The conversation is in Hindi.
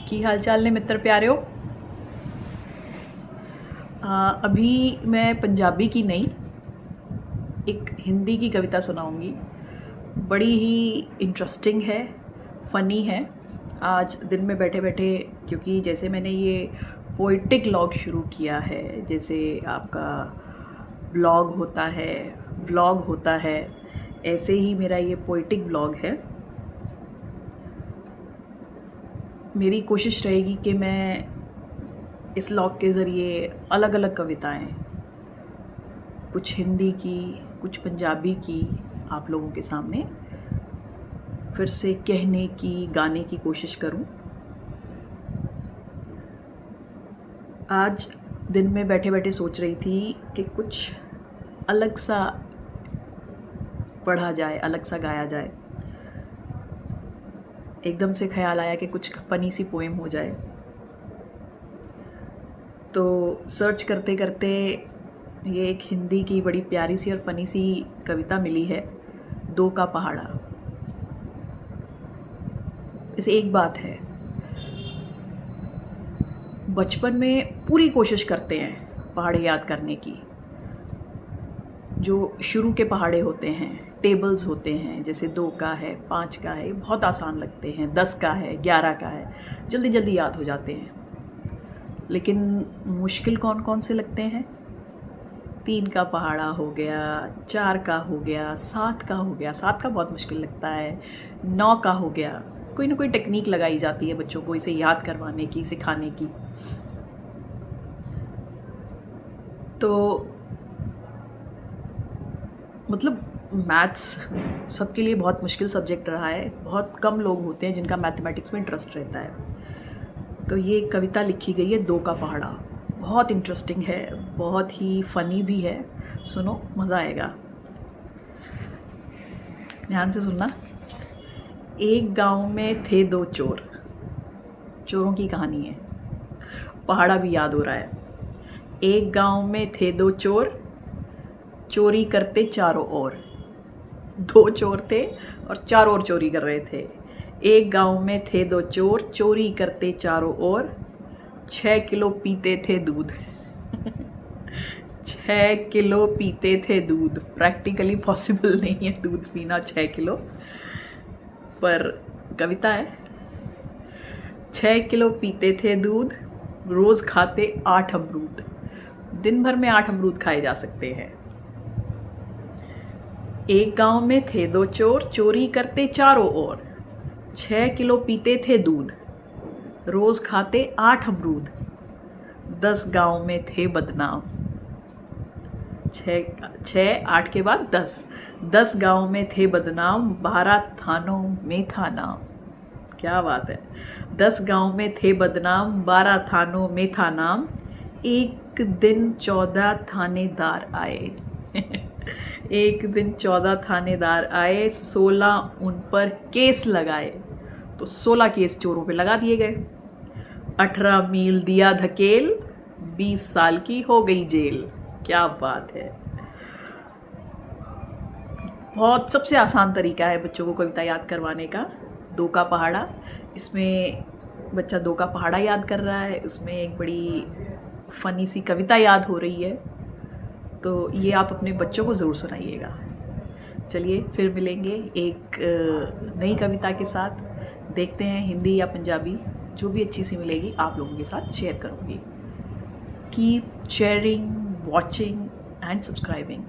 की हाल चाल ने मित्र प्यारे। अभी मैं पंजाबी की नहीं, एक हिंदी की कविता सुनाऊंगी। बड़ी ही इंटरेस्टिंग है, फ़नी है। आज दिन में बैठे बैठे, क्योंकि जैसे मैंने ये पोइटिक लॉग शुरू किया है, जैसे आपका ब्लॉग होता है, व्लॉग होता है, ऐसे ही मेरा ये पोइटिक ब्लॉग है। मेरी कोशिश रहेगी कि मैं इस लॉग के ज़रिए अलग अलग कविताएं, कुछ हिंदी की, कुछ पंजाबी की, आप लोगों के सामने फिर से कहने की, गाने की कोशिश करूं। आज दिन में बैठे बैठे सोच रही थी कि कुछ अलग सा पढ़ा जाए, अलग सा गाया जाए। एकदम से ख्याल आया कि कुछ फ़नी सी पोएम हो जाए। तो सर्च करते करते ये एक हिंदी की बड़ी प्यारी सी और फ़नी सी कविता मिली है, दो का पहाड़ा। इसे एक बात है, बचपन में पूरी कोशिश करते हैं पहाड़े याद करने की। जो शुरू के पहाड़े होते हैं, टेबल्स होते हैं, जैसे 2 का है, 5 का है, बहुत आसान लगते हैं। 10 का है, 11 का है, जल्दी जल्दी याद हो जाते हैं। लेकिन मुश्किल कौन कौन से लगते हैं? 3 का पहाड़ा हो गया, 4 का हो गया, 7 का हो गया। 7 का बहुत मुश्किल लगता है। 9 का हो गया। कोई ना कोई टेक्निक लगाई जाती है बच्चों को इसे याद करवाने की, सिखाने की। तो मतलब मैथ्स सबके लिए बहुत मुश्किल सब्जेक्ट रहा है। बहुत कम लोग होते हैं जिनका मैथमेटिक्स में इंटरेस्ट रहता है। तो ये कविता लिखी गई है, 2 का पहाड़ा। बहुत इंटरेस्टिंग है, बहुत ही फ़नी भी है। सुनो, मज़ा आएगा। ध्यान से सुनना। एक गांव में थे 2 चोर। चोरों की कहानी है, पहाड़ा भी याद हो रहा है। एक गांव में थे 2 चोर, चोरी करते चारों ओर। 2 चोर थे और चारों ओर चोरी कर रहे थे। एक गांव में थे 2 चोर, चोरी करते चारों ओर। 6 किलो पीते थे दूध। 6 किलो पीते थे दूध। प्रैक्टिकली पॉसिबल नहीं है दूध पीना 6 किलो, पर कविता है। 6 किलो पीते थे दूध, रोज़ खाते 8 अमरूद। दिन भर में 8 अमरूद खाए जा सकते हैं। एक गांव में थे 2 चोर, चोरी करते चारों ओर। 6 किलो पीते थे दूध, रोज़ खाते 8 अमरूद। 10 गांव में थे बदनाम। 6 8 के बाद 10। 10 गांव में थे बदनाम, 12 थानों में था नाम। क्या बात है। 10 गांव में थे बदनाम, 12 थानों में था नाम। एक दिन 14 थानेदार आए। एक दिन 14 थानेदार आए, 16 उन पर केस लगाए। तो 16 केस चोरों पे लगा दिए गए। 18 मील दिया धकेल, 20 साल की हो गई जेल। क्या बात है। बहुत सबसे आसान तरीका है बच्चों को कविता याद करवाने का, 2 का पहाड़ा। इसमें बच्चा 2 का पहाड़ा याद कर रहा है, उसमें एक बड़ी फ़नी सी कविता याद हो रही है। तो ये आप अपने बच्चों को ज़रूर सुनाइएगा। चलिए फिर मिलेंगे एक नई कविता के साथ। देखते हैं हिंदी या पंजाबी, जो भी अच्छी सी मिलेगी आप लोगों के साथ शेयर करूँगी। Keep sharing, watching and subscribing.